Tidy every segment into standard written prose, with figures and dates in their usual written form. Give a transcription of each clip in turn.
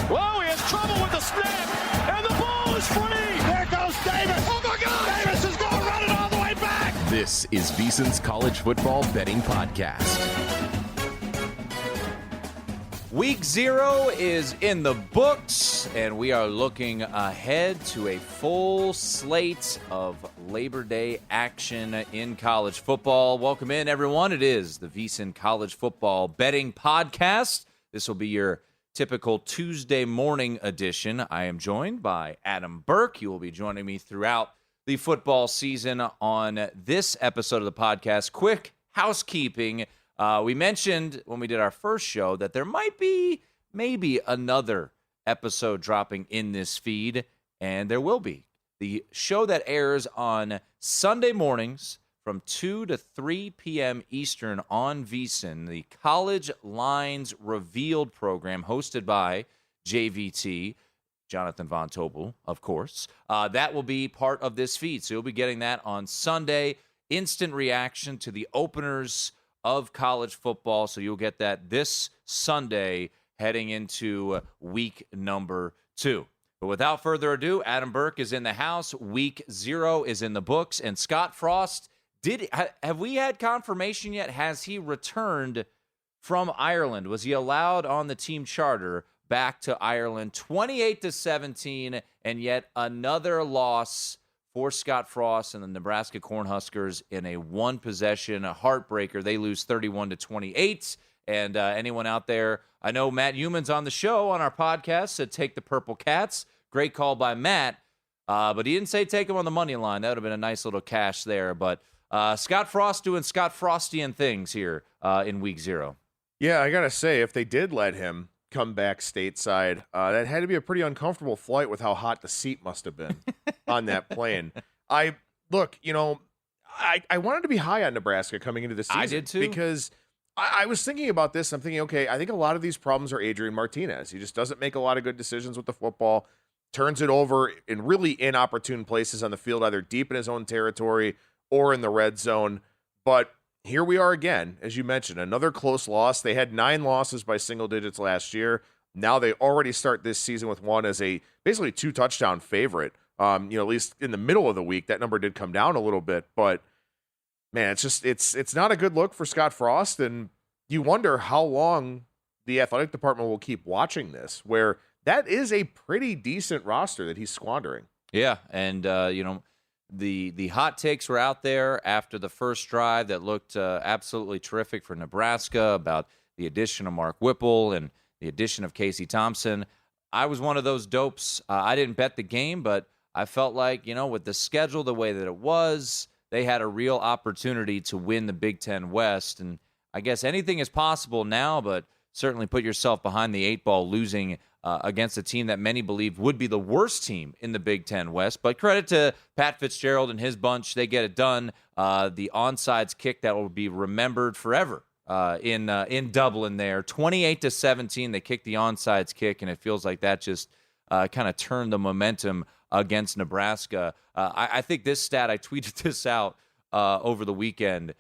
Whoa, he has trouble with the snap, and the ball is free. There goes Davis. Oh, my God. Davis is going to run it all the way back. This is VSiN's College Football Betting Podcast. Week 0 is in the books, and we are looking ahead to a full slate of Labor Day action in college football. Welcome in, everyone. It is the VSiN College Football Betting Podcast. This will be your typical Tuesday morning edition. I am joined by Adam Burke. You will be joining me throughout the football season on this episode of the podcast. Quick housekeeping. We mentioned when we did our first show that there might be maybe another episode dropping in this feed, and there will be. The show that airs on Sunday mornings from 2 to 3 p.m. Eastern on VSiN, the College Lines Revealed program hosted by JVT, Jonathan Von Tobel, of course. That will be part of this feed, so you'll be getting that on Sunday. Instant reaction to the openers of college football, so you'll get that this Sunday heading into week number 2. But without further ado, Adam Burke is in the house. Week 0 is in the books, and Scott Frost, have we had confirmation yet? Has he returned from Ireland? Was he allowed on the team charter back to Ireland? 28-17, and yet another loss for Scott Frost and the Nebraska Cornhuskers in a one-possession heartbreaker. They lose 31-28. And anyone out there, I know Matt Human's on the show on our podcast, said take the Purple Cats. Great call by Matt, but he didn't say take them on the money line. That would have been a nice little cash there. But Scott Frost doing Scott Frostian things here in week 0. Yeah, I got to say, if they did let him come back stateside, that had to be a pretty uncomfortable flight with how hot the seat must have been on that plane. I wanted to be high on Nebraska coming into the season. I did too. Because I was thinking about this. I'm thinking, okay, I think a lot of these problems are Adrian Martinez. He just doesn't make a lot of good decisions with the football, turns it over in really inopportune places on the field, either deep in his own territory or in the red zone. But here we are again, as you mentioned, another close loss. They had 9 losses by single digits last year. Now they already start this season with one as a basically 2-touchdown favorite. At least in the middle of the week, that number did come down a little bit. But man, it's not a good look for Scott Frost, and you wonder how long the athletic department will keep watching this, where that is a pretty decent roster that he's squandering. Yeah, and the hot takes were out there after the first drive that looked absolutely terrific for Nebraska about the addition of Mark Whipple and the addition of Casey Thompson. I was one of those dopes. I didn't bet the game, but I felt like, with the schedule the way that it was, they had a real opportunity to win the Big Ten West. And I guess anything is possible now, but certainly put yourself behind the 8 ball losing against a team that many believed would be the worst team in the Big Ten West. But credit to Pat Fitzgerald and his bunch. They get it done. The onside kick that will be remembered forever in Dublin there. 28-17, they kicked the onside kick, and it feels like that just kind of turned the momentum against Nebraska. I think this stat, I tweeted this out over the weekend,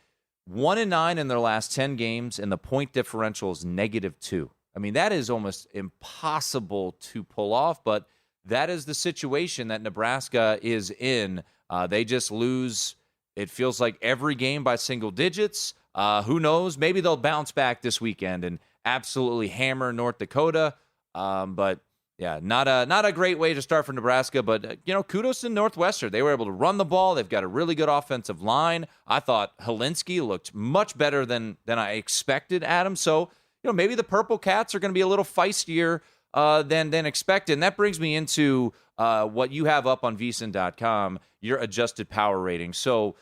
1-9 in their last 10 games, and the point differential is -2. I mean, that is almost impossible to pull off, but that is the situation that Nebraska is in. They just lose, it feels like, every game by single digits. Who knows? Maybe they'll bounce back this weekend and absolutely hammer North Dakota. But yeah, not a great way to start for Nebraska. But kudos to Northwestern. They were able to run the ball. They've got a really good offensive line. I thought Helinski looked much better than I expected, Adam. So maybe the Purple Cats are going to be a little feistier than expected. And that brings me into what you have up on VSiN.com, your adjusted power rating. So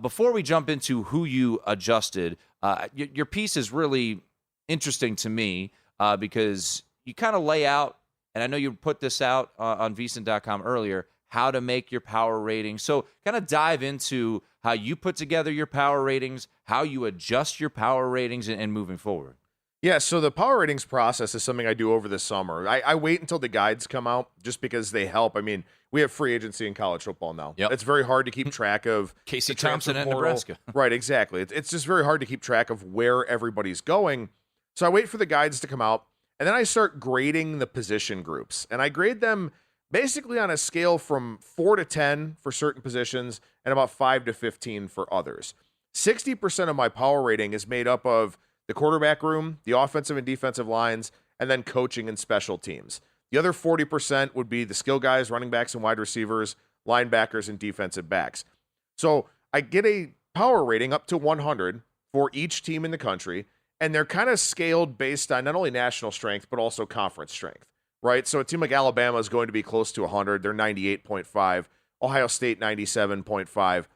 before we jump into who you adjusted, your piece is really interesting to me because you kind of lay out, and I know you put this out on VSiN.com earlier, how to make your power rating. So kind of dive into how you put together your power ratings, how you adjust your power ratings, and moving forward. Yeah, so the power ratings process is something I do over the summer. I wait until the guides come out just because they help. I mean, we have free agency in college football now. Yep. It's very hard to keep track of Casey Thompson at Nebraska. Right, exactly. It's just very hard to keep track of where everybody's going. So I wait for the guides to come out, And then I start grading the position groups. And I grade them basically on a scale from 4 to 10 for certain positions and about 5 to 15 for others. 60% of my power rating is made up of the quarterback room, the offensive and defensive lines, and then coaching and special teams. The other 40% would be the skill guys, running backs and wide receivers, linebackers, and defensive backs. So I get a power rating up to 100 for each team in the country, and they're kind of scaled based on not only national strength, but also conference strength, right? So a team like Alabama is going to be close to 100. They're 98.5. Ohio State, 97.5.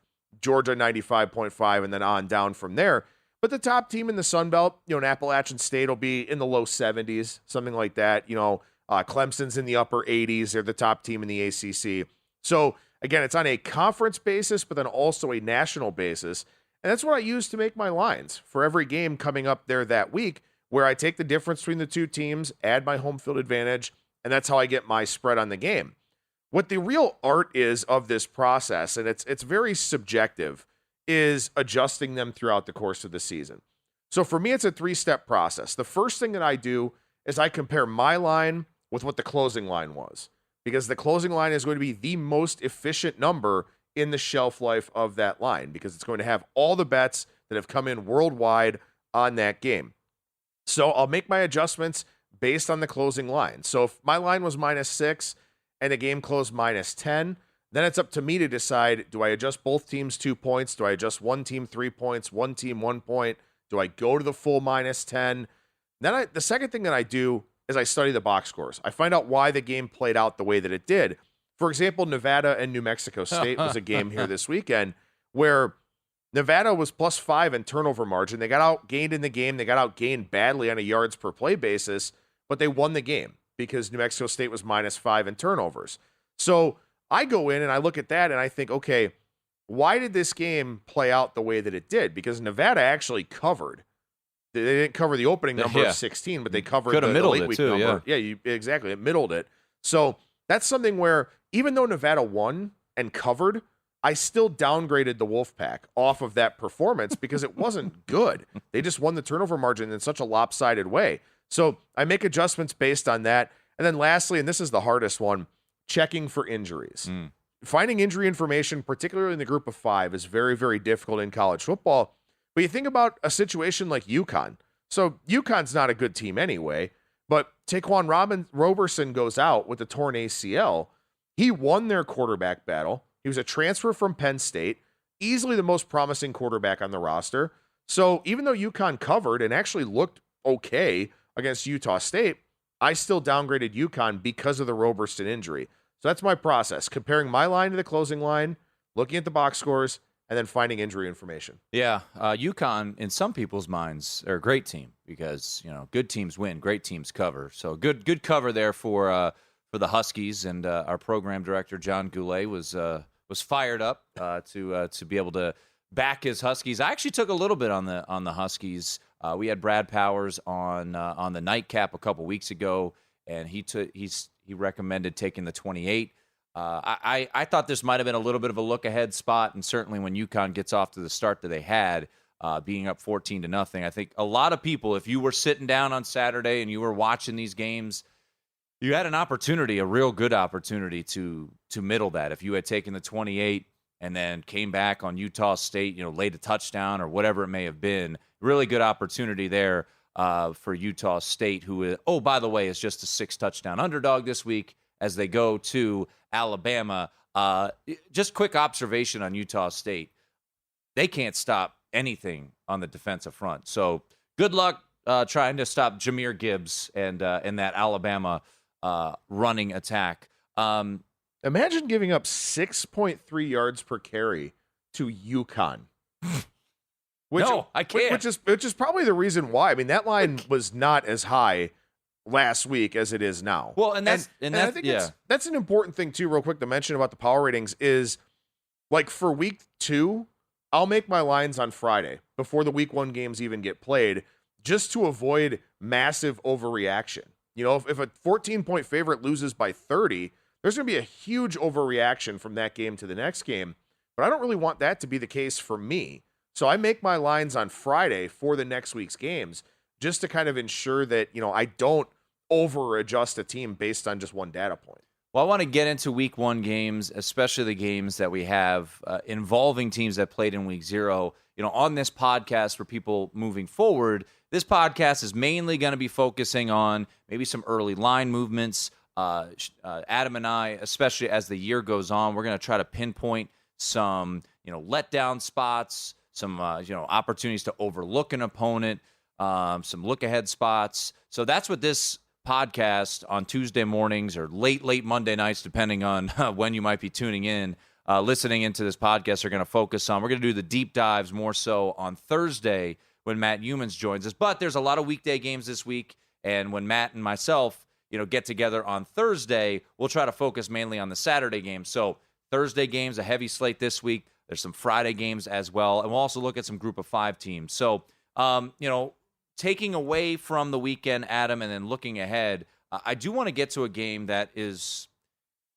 Georgia, 95.5, and then on down from there. But the top team in the Sun Belt, an Appalachian State will be in the low 70s, something like that. Clemson's in the upper 80s. They're the top team in the ACC. So, again, it's on a conference basis, but then also a national basis. And that's what I use to make my lines for every game coming up there that week, where I take the difference between the two teams, add my home field advantage, and that's how I get my spread on the game. What the real art is of this process, and it's very subjective, is adjusting them throughout the course of the season. So for me, it's a 3-step process. The first thing that I do is I compare my line with what the closing line was, because the closing line is going to be the most efficient number in the shelf life of that line, because it's going to have all the bets that have come in worldwide on that game. So I'll make my adjustments based on the closing line. So if my line was -6 and the game closed -10, then it's up to me to decide, do I adjust both teams 2 points? Do I adjust one team 3 points, one team 1 point? Do I go to the full -10? Then the second thing that I do is I study the box scores. I find out why the game played out the way that it did. For example, Nevada and New Mexico State was a game here this weekend where Nevada was +5 in turnover margin. They got outgained in the game. They got outgained badly on a yards per play basis, but they won the game because New Mexico State was -5 in turnovers. So I go in and I look at that and I think, okay, why did this game play out the way that it did? Because Nevada actually covered. They didn't cover the opening number of 16, but they covered the late week number. Yeah, exactly. It middled it. So that's something where even though Nevada won and covered, I still downgraded the Wolfpack off of that performance because it wasn't good. They just won the turnover margin in such a lopsided way. So I make adjustments based on that. And then lastly, and this is the hardest one, checking for injuries. Finding injury information, particularly in the group of 5, is very, very difficult in college football. But you think about a situation like UConn. So UConn's not a good team anyway, but Taquan Roberson goes out with a torn ACL. He won their quarterback battle. He was a transfer from Penn State, easily the most promising quarterback on the roster. So even though UConn covered and actually looked okay against Utah State, I still downgraded UConn because of the Roberson injury. So that's my process, comparing my line to the closing line, looking at the box scores, and then finding injury information. Yeah, UConn, in some people's minds, are a great team because, good teams win, great teams cover. So good cover there for the Huskies, and our program director, John Goulet, was fired up to be able to back his Huskies. I actually took a little bit on the Huskies. We had Brad Powers on the nightcap a couple weeks ago, and he recommended taking the 28. I thought this might have been a little bit of a look-ahead spot, and certainly when UConn gets off to the start that they had, being up 14-0, I think a lot of people, if you were sitting down on Saturday and you were watching these games, you had an opportunity, a real good opportunity to middle that. If you had taken the 28 and then came back on Utah State, laid a touchdown or whatever it may have been, really good opportunity there for Utah State, who, by the way, is just a 6-touchdown underdog this week as they go to Alabama. Just quick observation on Utah State. They can't stop anything on the defensive front. So good luck trying to stop Jahmyr Gibbs and that Alabama running attack. Imagine giving up 6.3 yards per carry to UConn. No, I can't. Which is probably the reason why. I mean, that line was not as high last week as it is now. Well, and I think that's an important thing too, real quick, to mention about the power ratings is, like, for week 2, I'll make my lines on Friday before the week 1 games even get played, just to avoid massive overreaction. If a 14-point favorite loses by 30, there's going to be a huge overreaction from that game to the next game. But I don't really want that to be the case for me. So I make my lines on Friday for the next week's games just to kind of ensure that, I don't over adjust a team based on just one data point. Well, I want to get into week 1 games, especially the games that we have involving teams that played in week 0. On this podcast for people moving forward, this podcast is mainly going to be focusing on maybe some early line movements. Adam and I, especially as the year goes on, we're going to try to pinpoint some, letdown spots, some, opportunities to overlook an opponent, some look-ahead spots. So that's what this podcast on Tuesday mornings or late Monday nights, depending on when you might be tuning in, listening into this podcast, are going to focus on. We're going to do the deep dives more so on Thursday when Matt Humans joins us. But there's a lot of weekday games this week, and when Matt and myself, get together on Thursday, we'll try to focus mainly on the Saturday games. So Thursday games, a heavy slate this week. There's some Friday games as well, and we'll also look at some Group of 5 teams. So, taking away from the weekend, Adam, and then looking ahead, I do want to get to a game that is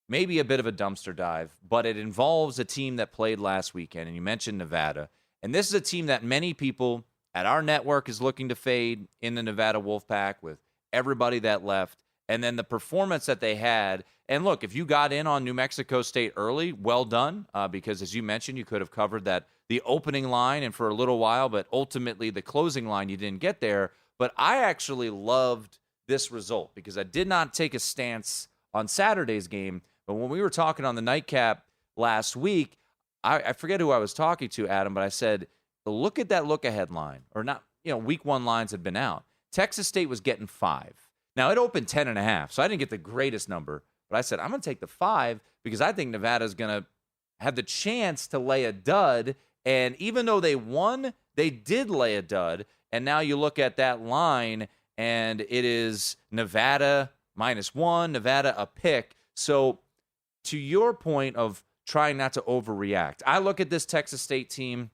maybe a bit of a dumpster dive, but it involves a team that played last weekend, and you mentioned Nevada. And this is a team that many people at our network is looking to fade in the Nevada Wolfpack with everybody that left, and then the performance that they had. And look, if you got in on New Mexico State early, well done, because as you mentioned, you could have covered the opening line and for a little while, but ultimately the closing line, you didn't get there. But I actually loved this result because I did not take a stance on Saturday's game. But when we were talking on the nightcap last week, I forget who I was talking to, Adam, but I said, look at that look-ahead line. Or not, week 1 lines had been out. Texas State was getting 5. Now, it opened 10.5, so I didn't get the greatest number. But I said, I'm going to take the 5 because I think Nevada's going to have the chance to lay a dud. And even though they won, they did lay a dud. And now you look at that line, and it is Nevada -1, Nevada a pick. So to your point of trying not to overreact, I look at this Texas State team.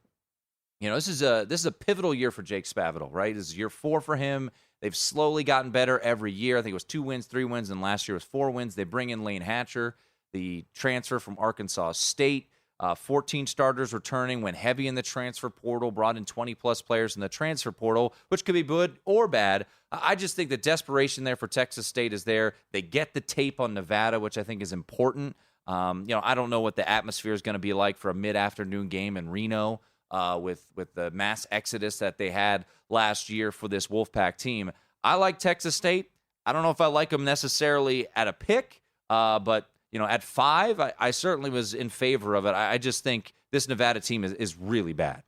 This is a pivotal year for Jake Spavital, right? This is year 4 for him. They've slowly gotten better every year. I think it was 2 wins, 3 wins, and last year was 4 wins. They bring in Lane Hatcher, the transfer from Arkansas State. 14 starters returning, went heavy in the transfer portal, brought in 20-plus players in the transfer portal, which could be good or bad. I just think the desperation there for Texas State is there. They get the tape on Nevada, which I think is important. I don't know what the atmosphere is going to be like for a mid-afternoon game in Reno with the mass exodus that they had last year for this Wolfpack team. I like Texas State. I don't know if I like them necessarily at a pick, but at 5, I certainly was in favor of it. I just think this Nevada team is really bad.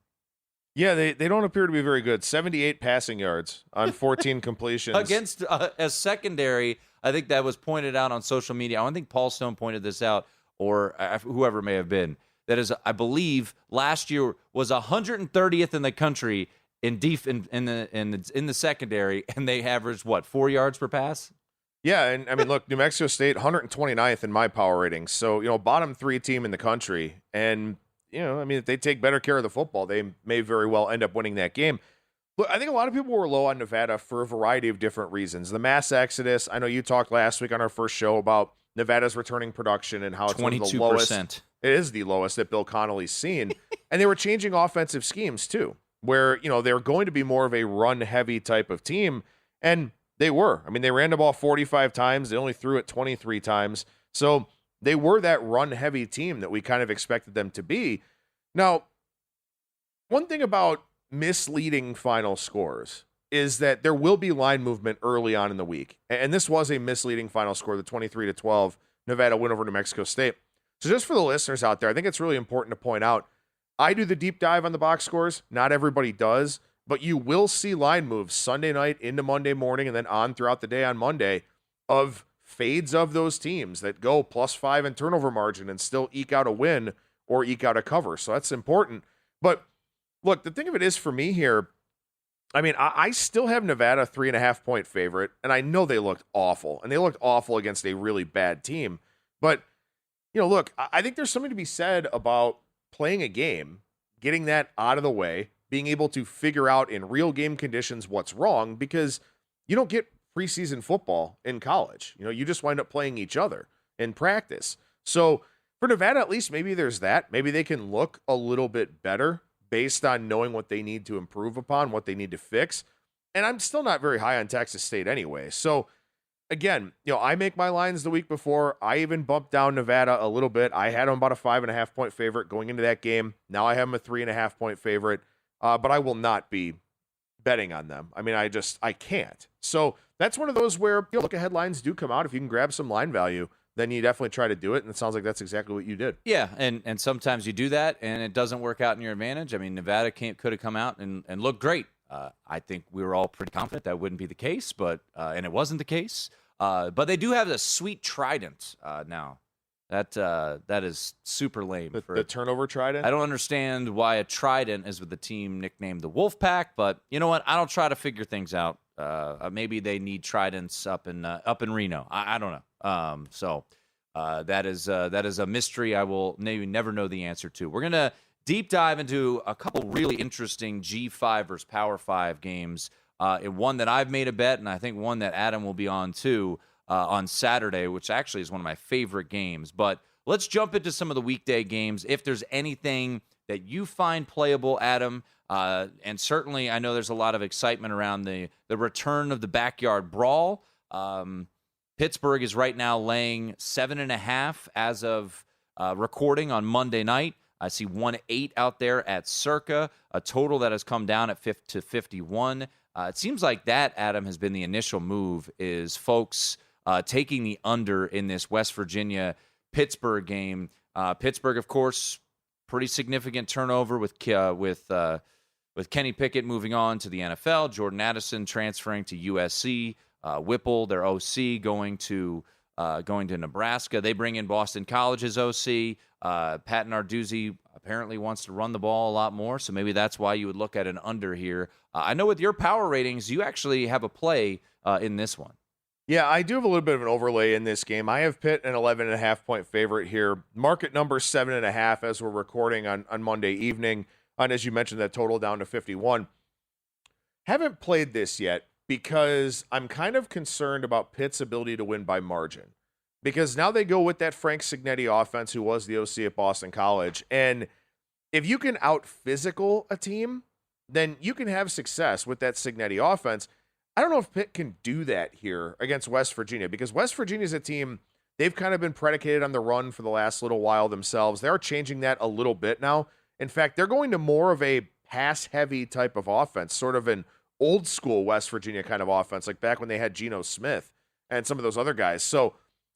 Yeah, they don't appear to be very good. 78 passing yards on 14 completions. Against a secondary, I think that was pointed out on social media. I don't think Paul Stone pointed this out, or whoever it may have been. That is, I believe, last year was 130th in the country in the secondary, and they averaged, 4 yards per pass? Yeah, and I mean, look, New Mexico State, 129th in my power ratings. So, bottom 3 team in the country. And, if they take better care of the football, they may very well end up winning that game. Look, I think a lot of people were low on Nevada for a variety of different reasons. The mass exodus, I know you talked last week on our first show about Nevada's returning production and how it's 22%. One of the lowest. It is the lowest that Bill Connolly's seen. And they were changing offensive schemes, too, where, they're going to be more of a run-heavy type of team. And they were. I mean, they ran the ball 45 times. They only threw it 23 times. So they were that run-heavy team that we kind of expected them to be. Now, one thing about misleading final scores is that there will be line movement early on in the week. And this was a misleading final score, the 23-12 Nevada win over New Mexico State. So just for the listeners out there, I think it's really important to point out, I do the deep dive on the box scores. Not everybody does. But you will see line moves Sunday night into Monday morning and then on throughout the day on Monday of fades of those teams that go +5 in turnover margin and still eke out a win or eke out a cover. So that's important. But look, the thing of it is for me here, I mean, I still have Nevada 3.5-point favorite, and I know they looked awful, and they looked awful against a really bad team. But, look, I think there's something to be said about playing a game, getting that out of the way, being able to figure out in real game conditions what's wrong, because you don't get preseason football in college. You just wind up playing each other in practice. So for Nevada, at least, maybe there's that. Maybe they can look a little bit better based on knowing what they need to improve upon, what they need to fix. And I'm still not very high on Texas State anyway. So again, I make my lines the week before. I even bumped down Nevada a little bit. I had them about a 5.5 point favorite going into that game. Now I have them a 3.5 point favorite, but I will not be betting on them. I mean, I can't. So that's one of those where look ahead lines do come out. If you can grab some line value, then you definitely try to do it. And it sounds like that's exactly what you did. Yeah, and sometimes you do that, and it doesn't work out in your advantage. I mean, Nevada could have come out and looked great. I think we were all pretty confident that wouldn't be the case, but and it wasn't the case. But they do have a sweet trident now. That is super lame. The turnover trident? I don't understand why a trident is with the team nicknamed the Wolfpack, but you know what? I don't try to figure things out. Maybe they need tridents up in Reno. I don't know. So that is a mystery I will maybe never know the answer to. We're gonna deep dive into a couple really interesting G5 versus Power 5 games. And one that I've made a bet, and I think one that Adam will be on too on Saturday, which actually is one of my favorite games. But let's jump into some of the weekday games. If there's anything that you find playable, Adam, and certainly I know there's a lot of excitement around the return of the backyard brawl. Pittsburgh is right now laying 7.5 as of recording on Monday night. I see 1-8 out there at Circa, a total that has come down at 51. It seems like that, Adam, has been the initial move, is folks taking the under in this West Virginia-Pittsburgh game. Pittsburgh, of course, pretty significant turnover with Kenny Pickett moving on to the NFL, Jordan Addison transferring to USC, Whipple, their OC, going to Nebraska. They bring in Boston College's OC. Pat Narduzzi apparently wants to run the ball a lot more, so maybe that's why you would look at an under here. I know with your power ratings, you actually have a play in this one. Yeah, I do have a little bit of an overlay in this game. I have Pitt an 11.5 point favorite here. Market number 7.5 as we're recording on Monday evening. And as you mentioned, that total down to 51. Haven't played this yet because I'm kind of concerned about Pitt's ability to win by margin. Because now they go with that Frank Cignetti offense, who was the OC at Boston College. And if you can out-physical a team, then you can have success with that Cignetti offense. I don't know if Pitt can do that here against West Virginia, because West Virginia's a team, they've kind of been predicated on the run for the last little while themselves. They're changing that a little bit now. In fact, they're going to more of a pass-heavy type of offense, sort of an old-school West Virginia kind of offense, like back when they had Geno Smith and some of those other guys. So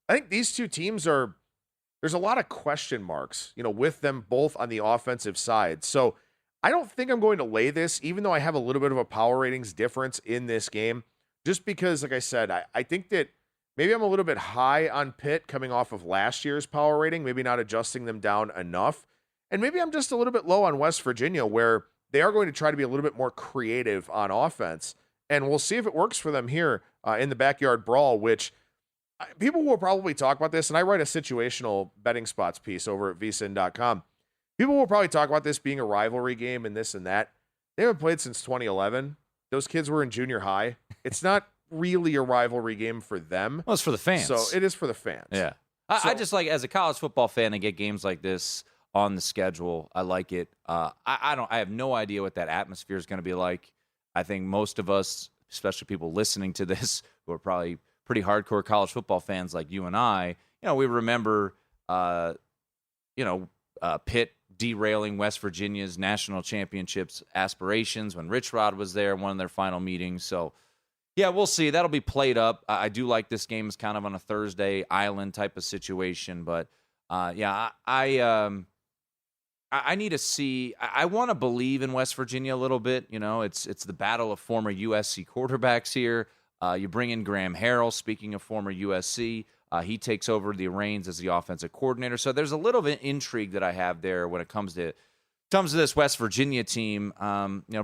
I think these two teams there's a lot of question marks, with them both on the offensive side. So I don't think I'm going to lay this, even though I have a little bit of a power ratings difference in this game, just because, like I said, I think that maybe I'm a little bit high on Pitt coming off of last year's power rating, maybe not adjusting them down enough. And maybe I'm just a little bit low on West Virginia, where they are going to try to be a little bit more creative on offense. And we'll see if it works for them here in the backyard brawl, which people will probably talk about this. And I write a situational betting spots piece over at vsin.com. People will probably talk about this being a rivalry game and this and that. They haven't played since 2011. Those kids were in junior high. It's not really a rivalry game for them. Well, it's for the fans. So it is for the fans. Yeah. I just like, as a college football fan, to get games like this on the schedule. I like it. I have no idea what that atmosphere is going to be like. I think most of us, especially people listening to this, who are probably pretty hardcore college football fans like you and I, we remember, Pitt derailing West Virginia's national championships aspirations when Rich Rod was there, one of their final meetings. So, yeah, we'll see. That'll be played up. I do like this game as kind of on a Thursday island type of situation, but I need to see. I want to believe in West Virginia a little bit. It's the battle of former USC quarterbacks here. You bring in Graham Harrell, speaking of former USC. He takes over the reins as the offensive coordinator. So there's a little bit of intrigue that I have there when it comes to this West Virginia team.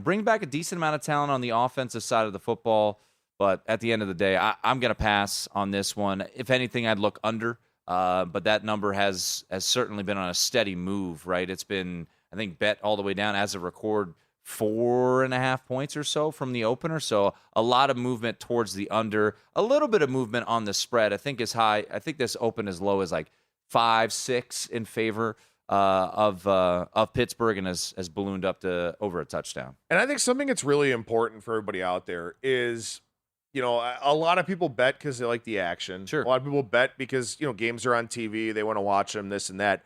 Bring back a decent amount of talent on the offensive side of the football. But at the end of the day, I'm going to pass on this one. If anything, I'd look under. But that number has certainly been on a steady move, right? It's been, I think, bet all the way down as of record 4.5 points or so from the opener. So a lot of movement towards the under, a little bit of movement on the spread. I think is high. I think this opened as low as like 5-6 in favor of Pittsburgh, and has ballooned up to over a touchdown. And I think something that's really important for everybody out there is a lot of people bet because they like the action. Sure. A lot of people bet because, games are on TV. They want to watch them, this and that.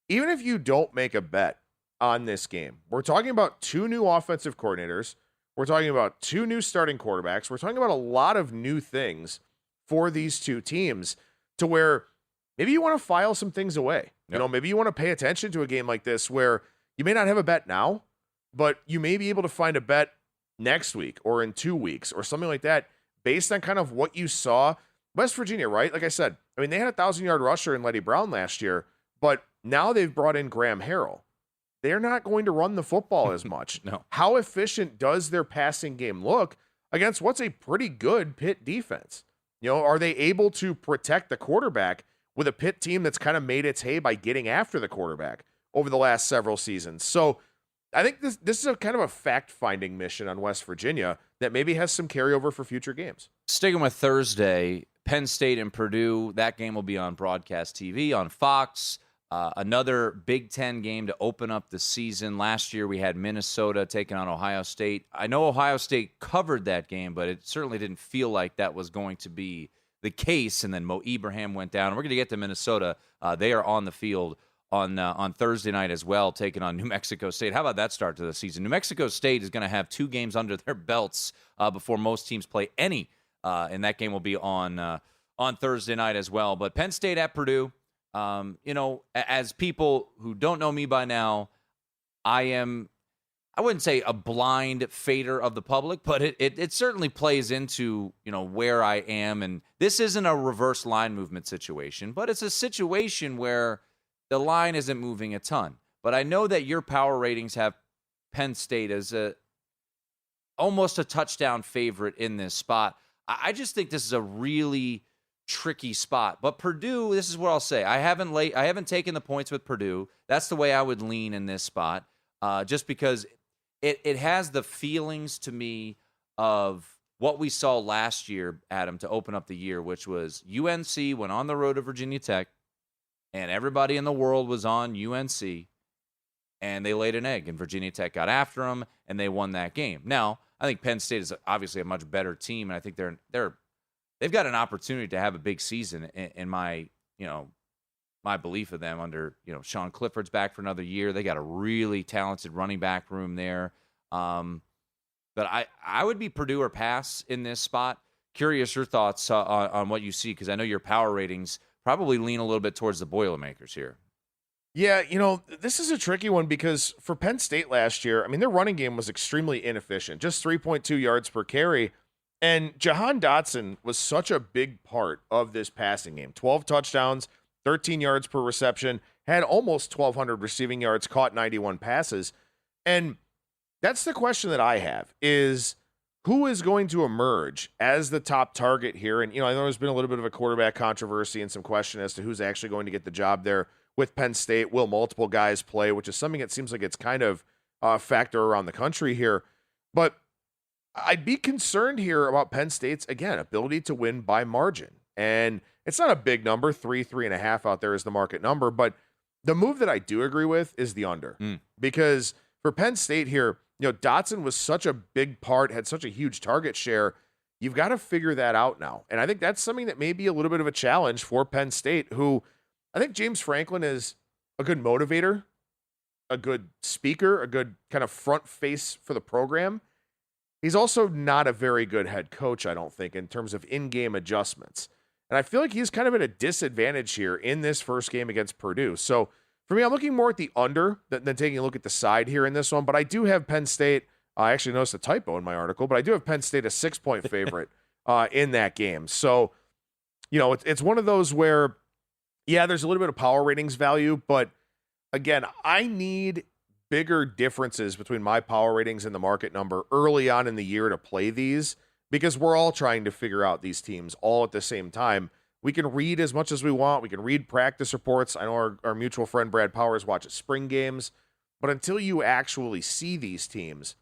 Even if you don't make a bet on this game, we're talking about 2 new offensive coordinators. We're talking about 2 new starting quarterbacks. We're talking about a lot of new things for these 2 teams to where maybe you want to file some things away. Yep. Maybe you want to pay attention to a game like this where you may not have a bet now, but you may be able to find a bet next week or in 2 weeks or something like that based on kind of what you saw. West Virginia, right? Like I said, they had a 1,000-yard rusher in Letty Brown last year, but now they've brought in Graham Harrell. They're not going to run the football as much. No. How efficient does their passing game look against what's a pretty good Pitt defense? Are they able to protect the quarterback with a Pitt team that's kind of made its hay by getting after the quarterback over the last several seasons? So I think this is a kind of a fact-finding mission on West Virginia that maybe has some carryover for future games. Sticking with Thursday, Penn State and Purdue, that game will be on broadcast TV on Fox. Another Big Ten game to open up the season. Last year we had Minnesota taking on Ohio State. I know Ohio State covered that game, but it certainly didn't feel like that was going to be the case. And then Mo Ibrahim went down. We're going to get to Minnesota. They are on the field on Thursday night as well, taking on New Mexico State. How about that start to the season? New Mexico State is going to have 2 games under their belts before most teams play any, and that game will be on Thursday night as well. But Penn State at Purdue. As people who don't know me by now, I wouldn't say a blind fader of the public, but it certainly plays into, where I am. And this isn't a reverse line movement situation, but it's a situation where the line isn't moving a ton. But I know that your power ratings have Penn State as almost a touchdown favorite in this spot. I just think this is a really tricky spot. But Purdue, this is what I'll say. I haven't taken the points with Purdue. That's the way I would lean in this spot, just because it has the feelings to me of what we saw last year, Adam, to open up the year, which was UNC went on the road to Virginia Tech, and everybody in the world was on UNC, and they laid an egg, and Virginia Tech got after them, and they won that game. Now, I think Penn State is obviously a much better team, and I think they've got an opportunity to have a big season in my belief of them under, Sean Clifford's back for another year. They got a really talented running back room there. But I would be Purdue or pass in this spot. Curious your thoughts on what you see, because I know your power ratings probably lean a little bit towards the Boilermakers here. Yeah, this is a tricky one because for Penn State last year, their running game was extremely inefficient, just 3.2 yards per carry. And Jahan Dotson was such a big part of this passing game. 12 touchdowns, 13 yards per reception, had almost 1,200 receiving yards, caught 91 passes. And that's the question that I have is who is going to emerge as the top target here? And, I know there's been a little bit of a quarterback controversy and some question as to who's actually going to get the job there with Penn State. Will multiple guys play, which is something that seems like it's kind of a factor around the country here. But I'd be concerned here about Penn State's, again, ability to win by margin. And it's not a big number. 3.5 out there is the market number. But the move that I do agree with is the under. Because for Penn State here, Dotson was such a big part, had such a huge target share. You've got to figure that out now. And I think that's something that may be a little bit of a challenge for Penn State, who I think James Franklin is a good motivator, a good speaker, a good kind of front face for the program. He's also not a very good head coach, I don't think, in terms of in-game adjustments. And I feel like he's kind of at a disadvantage here in this first game against Purdue. So for me, I'm looking more at the under than taking a look at the side here in this one. But I do have Penn State. I actually noticed a typo in my article, but I do have Penn State a 6-point favorite in that game. So, it's one of those where, yeah, there's a little bit of power ratings value. But again, I need bigger differences between my power ratings and the market number early on in the year to play these, because we're all trying to figure out these teams all at the same time. We can read as much as we want. We can read practice reports. I know our mutual friend Brad Powers watches spring games, but until you actually see these teams,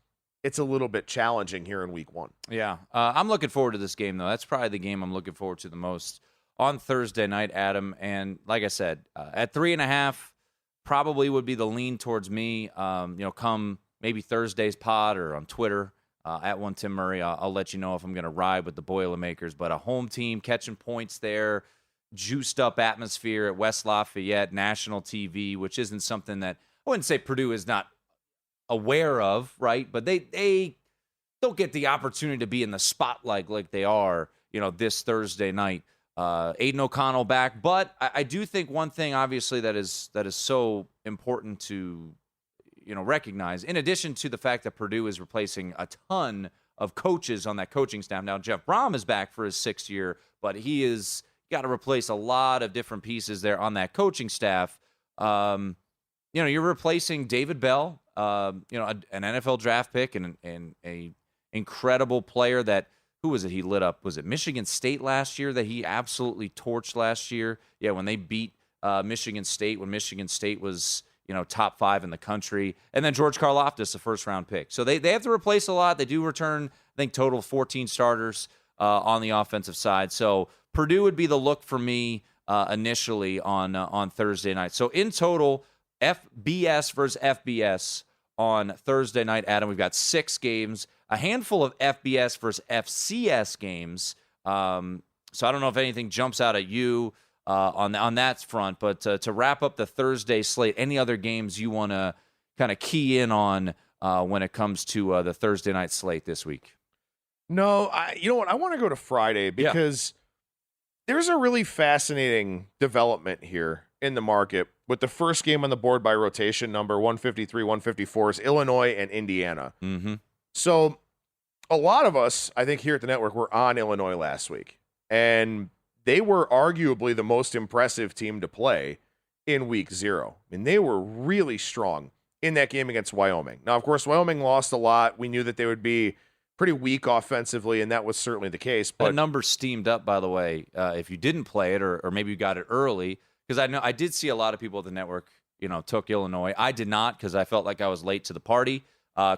it's a little bit challenging here in week 1. Yeah, I'm looking forward to this game, though. That's probably the game I'm looking forward to the most on Thursday night, Adam. And like I said, at 3.5, probably would be the lean towards me, come maybe Thursday's pod or on Twitter. at one Tim Murray. I'll let you know if I'm going to ride with the Boilermakers. But a home team catching points there, juiced up atmosphere at West Lafayette, national TV, which isn't something that I wouldn't say Purdue is not aware of, right? But they don't get the opportunity to be in the spotlight like they are, this Thursday night. Aiden O'Connell back, but I do think one thing, obviously, that is so important to recognize, in addition to the fact that Purdue is replacing a ton of coaches on that coaching staff. Now, Jeff Brom is back for his 6th year, but he is got to replace a lot of different pieces there on that coaching staff. You're replacing David Bell, an NFL draft pick and a incredible player that. Who was it he lit up? Was it Michigan State last year that he absolutely torched last year? Yeah, when they beat Michigan State, when Michigan State was, top 5 in the country. And then George Karlaftis, a first-round pick. So they have to replace a lot. They do return, I think, total 14 starters on the offensive side. So Purdue would be the look for me initially on Thursday night. So in total, FBS versus FBS on Thursday night, Adam, we've got 6 games. A handful of FBS versus FCS games. So I don't know if anything jumps out at you on that front, but to wrap up the Thursday slate, any other games you want to kind of key in on when it comes to the Thursday night slate this week? No, you know what? I want to go to Friday because there's a really fascinating development here in the market with the first game on the board by rotation, number 153, 154 is Illinois and Indiana. Mm-hmm. So a lot of us, I think, here at the network were on Illinois last week, and they were arguably the most impressive team to play in week 0. I mean, they were really strong in that game against Wyoming. Now, of course, Wyoming lost a lot. We knew that they would be pretty weak offensively, and that was certainly the case. But that number steamed up, by the way, if you didn't play it or maybe you got it early, because I know I did see a lot of people at the network, took Illinois. I did not because I felt like I was late to the party.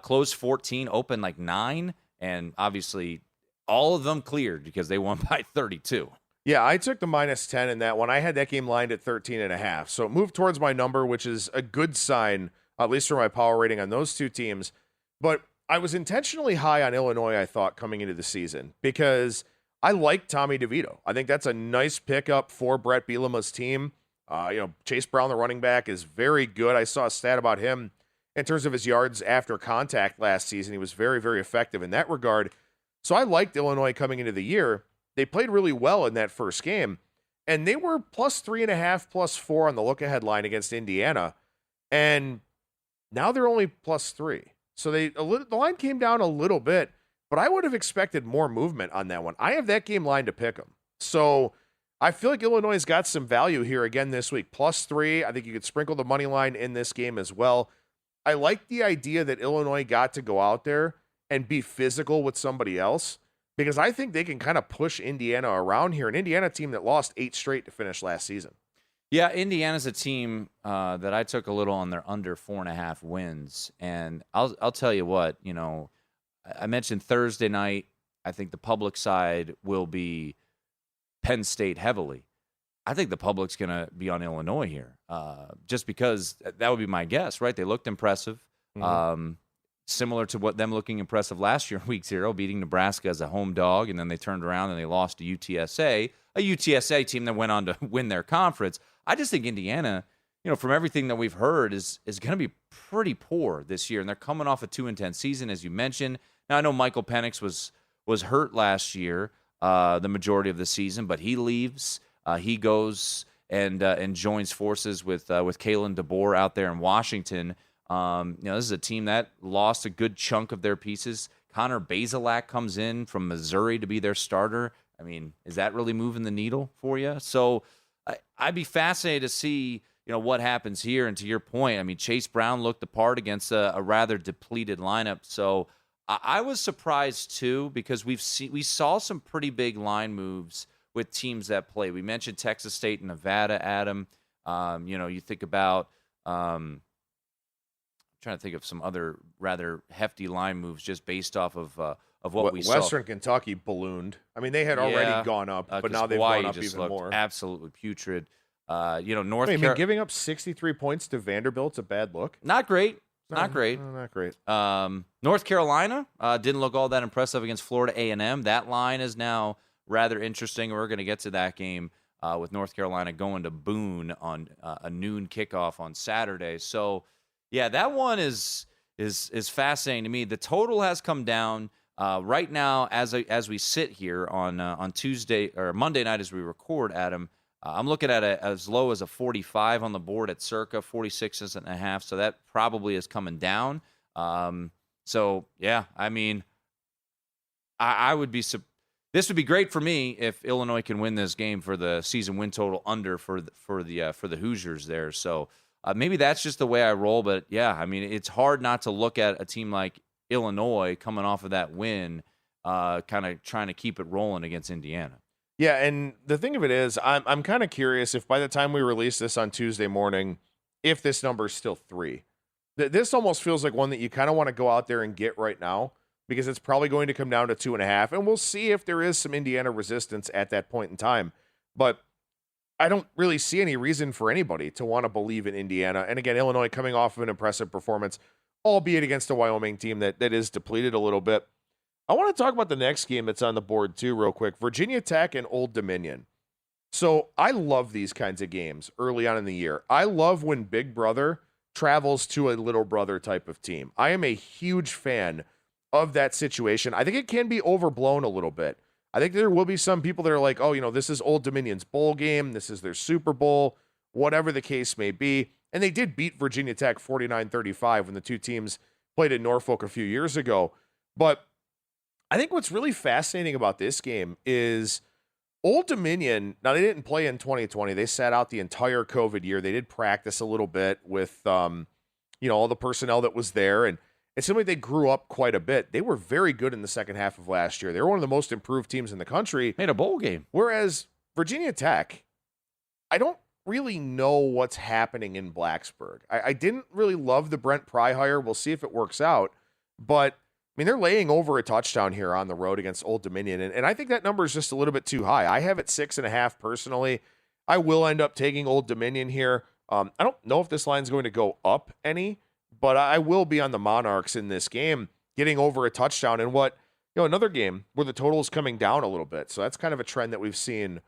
Closed 14, open like 9, and obviously all of them cleared because they won by 32. Yeah, I took the -10 in that one. I had that game lined at 13.5, so it moved towards my number, which is a good sign, at least for my power rating on those two teams. But I was intentionally high on Illinois, I thought, coming into the season because I like Tommy DeVito. I think that's a nice pickup for Brett Bielema's team. Chase Brown, the running back, is very good. I saw a stat about him. In terms of his yards after contact last season, he was very, very effective in that regard. So I liked Illinois coming into the year. They played really well in that first game, and they were +3.5, +4 on the look-ahead line against Indiana, and now they're only +3. So the line came down a little bit, but I would have expected more movement on that one. I have that game line to pick them. So I feel like Illinois has got some value here again this week. +3. I think you could sprinkle the money line in this game as well. I like the idea that Illinois got to go out there and be physical with somebody else because I think they can kind of push Indiana around here. An Indiana team that lost 8 straight to finish last season. Yeah, Indiana's a team that I took a little on their under 4.5 wins. And I'll tell you what, I mentioned Thursday night. I think the public side will be Penn State heavily. I think the public's going to be on Illinois here, just because that would be my guess, right? They looked impressive, similar to what them looking impressive last year in Week 0, beating Nebraska as a home dog, and then they turned around and they lost to UTSA, a UTSA team that went on to win their conference. I just think Indiana, from everything that we've heard, is going to be pretty poor this year, and they're coming off a 2-10 season, as you mentioned. Now, I know Michael Penix was hurt last year, the majority of the season, but he leaves. He goes and joins forces with Kalen DeBoer out there in Washington. This is a team that lost a good chunk of their pieces. Connor Bazelak comes in from Missouri to be their starter. I mean, is that really moving the needle for you? So I'd be fascinated to see what happens here. And to your point, I mean, Chase Brown looked the part against a rather depleted lineup. So I was surprised too because we saw some pretty big line moves with teams that play. We mentioned Texas State and Nevada, Adam. You think about I'm trying to think of some other rather hefty line moves just based off of what we saw. Western Kentucky ballooned. I mean, they had already gone up, but now they've Hawaii gone up just even looked more. Absolutely putrid. North Carolina giving up 63 points to Vanderbilt's a bad look. Not great. Not great. No, not great. North Carolina didn't look all that impressive against Florida A&M. That line is now rather interesting. We're going to get to that game with North Carolina going to Boone on a noon kickoff on Saturday. So, yeah, that one is fascinating to me. The total has come down right now as we sit here on Tuesday or Monday night as we record, Adam. I'm looking at it as low as a 45 on the board at circa 46.5. So that probably is coming down. So yeah, I mean, I would be. This would be great for me if Illinois can win this game for the season win total under for the Hoosiers there. So maybe that's just the way I roll. But yeah, I mean, it's hard not to look at a team like Illinois coming off of that win, kind of trying to keep it rolling against Indiana. Yeah, and the thing of it is, I'm kind of curious if by the time we release this on Tuesday morning, if this number is still 3. This almost feels like one that you kind of want to go out there and get right now, because it's probably going to come down to 2.5, and we'll see if there is some Indiana resistance at that point in time. But I don't really see any reason for anybody to want to believe in Indiana. And again, Illinois coming off of an impressive performance, albeit against a Wyoming team that is depleted a little bit. I want to talk about the next game that's on the board too, real quick. Virginia Tech and Old Dominion. So I love these kinds of games early on in the year. I love when Big Brother travels to a little brother type of team. I am a huge fan of that situation. I think it can be overblown a little bit. I think there will be some people that are like, oh, this is Old Dominion's bowl game. This is their Super Bowl, whatever the case may be. And they did beat Virginia Tech 49-35 when the two teams played in Norfolk a few years ago. But I think what's really fascinating about this game is Old Dominion, now they didn't play in 2020. They sat out the entire COVID year. They did practice a little bit with, all the personnel that was there. And it seemed like they grew up quite a bit. They were very good in the second half of last year. They were one of the most improved teams in the country. Made a bowl game. Whereas Virginia Tech, I don't really know what's happening in Blacksburg. I didn't really love the Brent Pry hire. We'll see if it works out. But they're laying over a touchdown here on the road against Old Dominion, and I think that number is just a little bit too high. I have it 6.5 personally. I will end up taking Old Dominion here. I don't know if this line's going to go up any, but I will be on the Monarchs in this game, getting over a touchdown in another game where the total is coming down a little bit. So that's kind of a trend that we've seen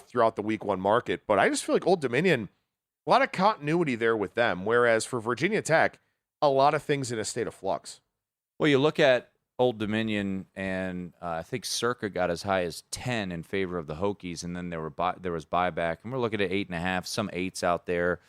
throughout the week one market. But I just feel like Old Dominion, a lot of continuity there with them, whereas for Virginia Tech, a lot of things in a state of flux. Well, you look at Old Dominion, and I think Circa got as high as 10 in favor of the Hokies, and then there was buyback, and we're looking at 8.5, some 8s out there,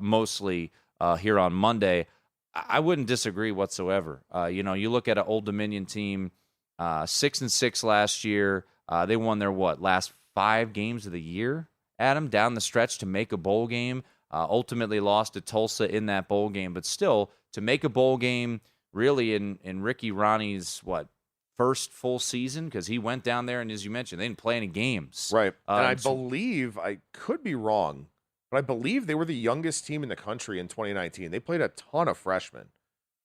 mostly here on Monday. I wouldn't disagree whatsoever. You look at an Old Dominion team, 6-6 last year. They won their last 5 games of the year, Adam, down the stretch to make a bowl game. Ultimately lost to Tulsa in that bowl game, but still to make a bowl game. Really, in Ricky Ronnie's first full season, because he went down there and, as you mentioned, they didn't play any games. Right, and I believe, I could be wrong, but I believe they were the youngest team in the country in 2019. They played a ton of freshmen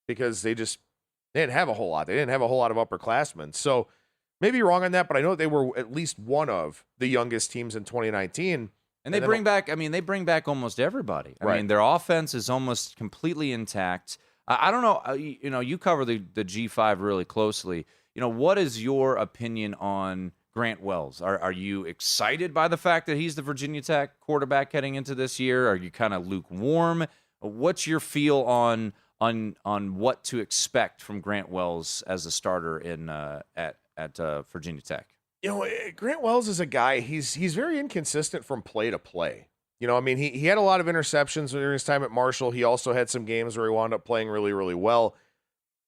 because they didn't have a whole lot. They didn't have a whole lot of upperclassmen. So maybe wrong on that, but I know they were at least one of the youngest teams in 2019. And they bring back almost everybody. I mean, their offense is almost completely intact. I don't know. You cover the G5 really closely. What is your opinion on Grant Wells? Are you excited by the fact that he's the Virginia Tech quarterback heading into this year? Are you kind of lukewarm? What's your feel on what to expect from Grant Wells as a starter at Virginia Tech? Grant Wells is a guy. He's very inconsistent from play to play. He had a lot of interceptions during his time at Marshall. He also had some games where he wound up playing really, really well.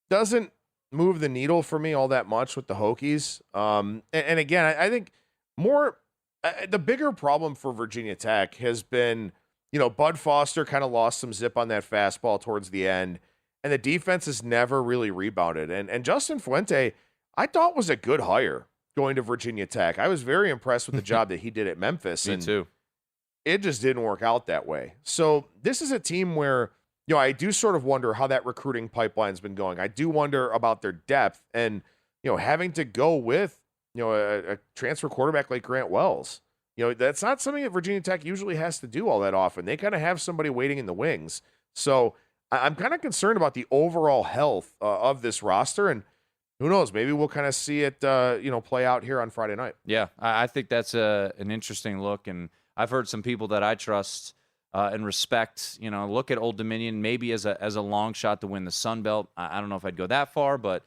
Doesn't move the needle for me all that much with the Hokies. And again, I think the bigger problem for Virginia Tech has been, Bud Foster kind of lost some zip on that fastball towards the end, and the defense has never really rebounded. And Justin Fuente, I thought was a good hire going to Virginia Tech. I was very impressed with the job that he did at Memphis. Me too. It just didn't work out that way. So this is a team where, I do sort of wonder how that recruiting pipeline's been going. I do wonder about their depth and, having to go with, a transfer quarterback like Grant Wells. That's not something that Virginia Tech usually has to do all that often. They kind of have somebody waiting in the wings. So I'm kind of concerned about the overall health of this roster, and who knows, maybe we'll kind of see it, play out here on Friday night. Yeah, I think that's an interesting look, and I've heard some people that I trust and respect, look at Old Dominion maybe as a long shot to win the Sun Belt. I don't know if I'd go that far, but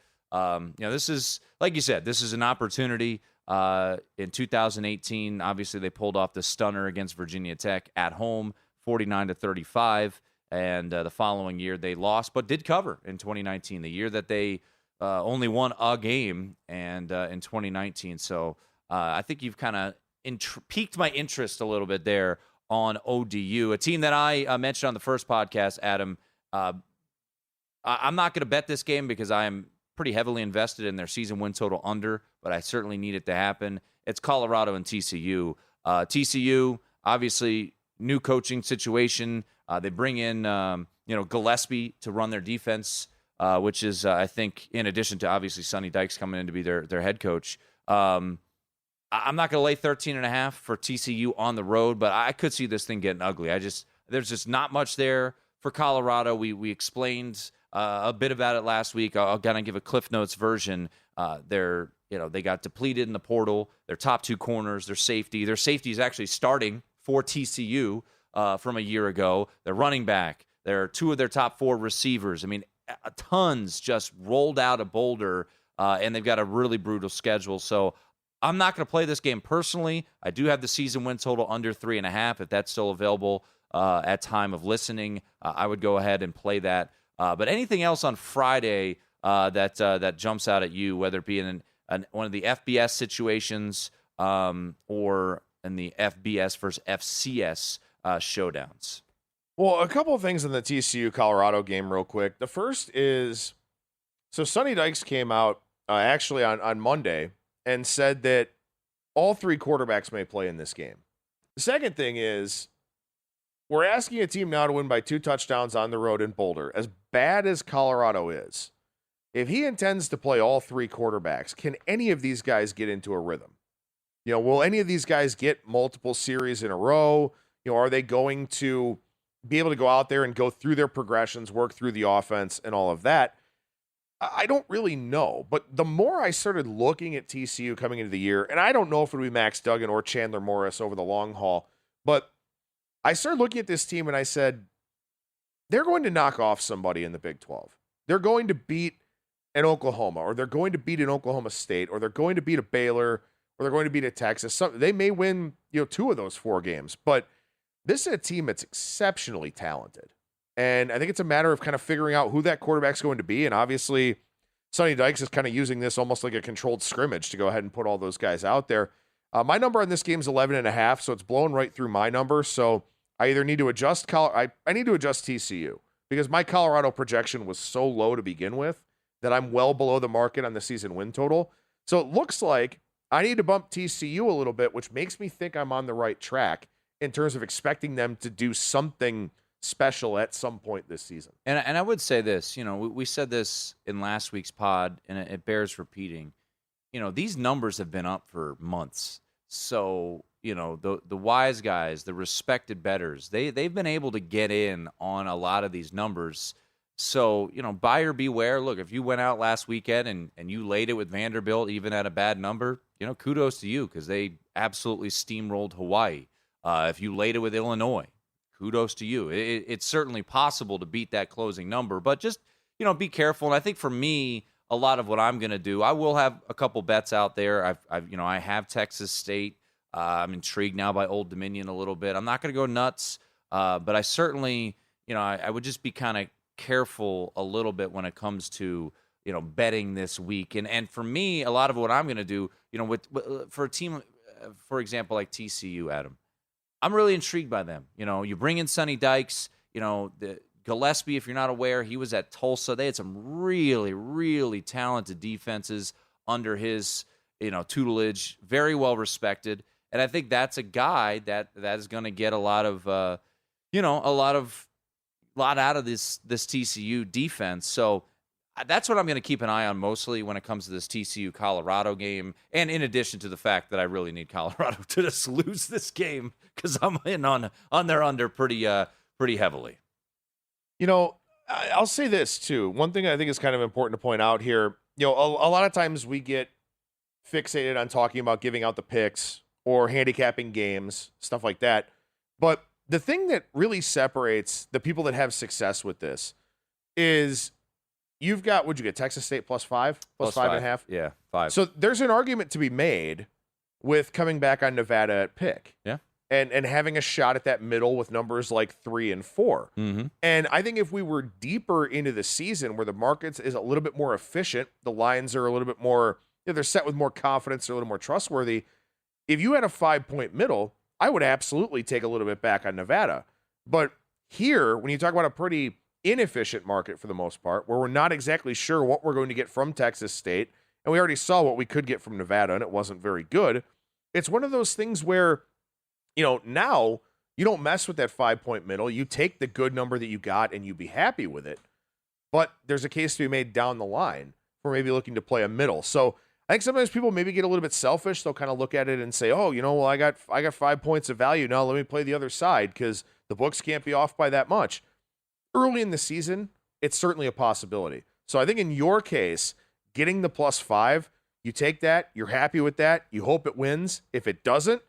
this is, like you said, this is an opportunity. In 2018, obviously they pulled off the stunner against Virginia Tech at home, 49-35, and the following year they lost, but did cover in 2019, the year that they only won a game, and in 2019. So I think you've kind of piqued my interest a little bit there on ODU, a team that I mentioned on the first podcast, Adam. I'm not going to bet this game because I am pretty heavily invested in their season win total under, but I certainly need it to happen. It's Colorado and TCU. TCU, obviously, new coaching situation. They bring in, Gillespie to run their defense, which is, I think, in addition to obviously Sonny Dykes coming in to be their head coach. I'm not going to lay 13.5 for TCU on the road, but I could see this thing getting ugly. There's just not much there for Colorado. We explained a bit about it last week. I'll kind of give a Cliff Notes version. They got depleted in the portal. Their top two corners, their safety is actually starting for TCU from a year ago. Their running back, they're two of their top four receivers. I mean, tons just rolled out of Boulder, and they've got a really brutal schedule. So I'm not going to play this game personally. I do have the season win total under 3.5. If that's still available at time of listening, I would go ahead and play that. But anything else on Friday that jumps out at you, whether it be in one of the FBS situations or in the FBS versus FCS showdowns? Well, a couple of things in the TCU Colorado game real quick. The first is, so Sonny Dykes came out actually on Monday and said that all three quarterbacks may play in this game. The second thing is, we're asking a team now to win by 2 touchdowns on the road in Boulder. As bad as Colorado is, if he intends to play all three quarterbacks, can any of these guys get into a rhythm? Will any of these guys get multiple series in a row? Are they going to be able to go out there and go through their progressions, work through the offense and all of that? I don't really know. But the more I started looking at TCU coming into the year, and I don't know if it would be Max Duggan or Chandler Morris over the long haul, but I started looking at this team and I said, they're going to knock off somebody in the Big 12. They're going to beat an Oklahoma, or they're going to beat an Oklahoma State, or they're going to beat a Baylor, or they're going to beat a Texas. They may win, 2 of those 4 games, but this is a team that's exceptionally talented. And I think it's a matter of kind of figuring out who that quarterback's going to be. And obviously, Sonny Dykes is kind of using this almost like a controlled scrimmage to go ahead and put all those guys out there. My number on this game is 11.5, so it's blown right through my number. So I either need to adjust I need to adjust TCU because my Colorado projection was so low to begin with that I'm well below the market on the season win total. So it looks like I need to bump TCU a little bit, which makes me think I'm on the right track in terms of expecting them to do something special at some point this season. And I would say this, we said this in last week's pod, and it bears repeating. These numbers have been up for months. So, the wise guys, the respected bettors, they've been able to get in on a lot of these numbers. So, buyer beware. Look, if you went out last weekend and you laid it with Vanderbilt, even at a bad number, kudos to you because they absolutely steamrolled Hawaii. If you laid it with Illinois, kudos to you. It's certainly possible to beat that closing number, but just, be careful. And I think for me, a lot of what I'm going to do, I will have a couple bets out there. I have Texas State. I'm intrigued now by Old Dominion a little bit. I'm not going to go nuts, but I certainly, I would just be kind of careful a little bit when it comes to, betting this week. And for me, a lot of what I'm going to do, for a team, for example, like TCU, Adam, I'm really intrigued by them. You bring in Sonny Dykes, the Gillespie, if you're not aware, he was at Tulsa. They had some really, really talented defenses under his, tutelage, very well respected. And I think that's a guy that is going to get a lot of, out of this TCU defense. So that's what I'm going to keep an eye on mostly when it comes to this TCU Colorado game. And in addition to the fact that I really need Colorado to just lose this game because I'm in on their under pretty heavily. I'll say this too. One thing I think is kind of important to point out here, a lot of times we get fixated on talking about giving out the picks or handicapping games, stuff like that. But the thing that really separates the people that have success with this is you've got, what'd you get, Texas State plus 5? Plus 5.5? Yeah, 5. So there's an argument to be made with coming back on Nevada at pick. Yeah. And having a shot at that middle with numbers like 3 and 4. Mm-hmm. And I think if we were deeper into the season where the markets is a little bit more efficient, the lines are a little bit more, they're set with more confidence, they're a little more trustworthy. If you had a 5-point middle, I would absolutely take a little bit back on Nevada. But here, when you talk about a pretty inefficient market for the most part, where we're not exactly sure what we're going to get from Texas State, and we already saw what we could get from Nevada, and it wasn't very good, it's one of those things where, now you don't mess with that 5-point middle. You take the good number that you got and you be happy with it. But there's a case to be made down the line for maybe looking to play a middle. So I think sometimes people maybe get a little bit selfish. They'll kind of look at it and say, oh, well, I got 5 points of value. Now let me play the other side because the books can't be off by that much. Early in the season, it's certainly a possibility. So I think in your case, getting the plus 5, you take that, you're happy with that, you hope it wins. If it doesn't,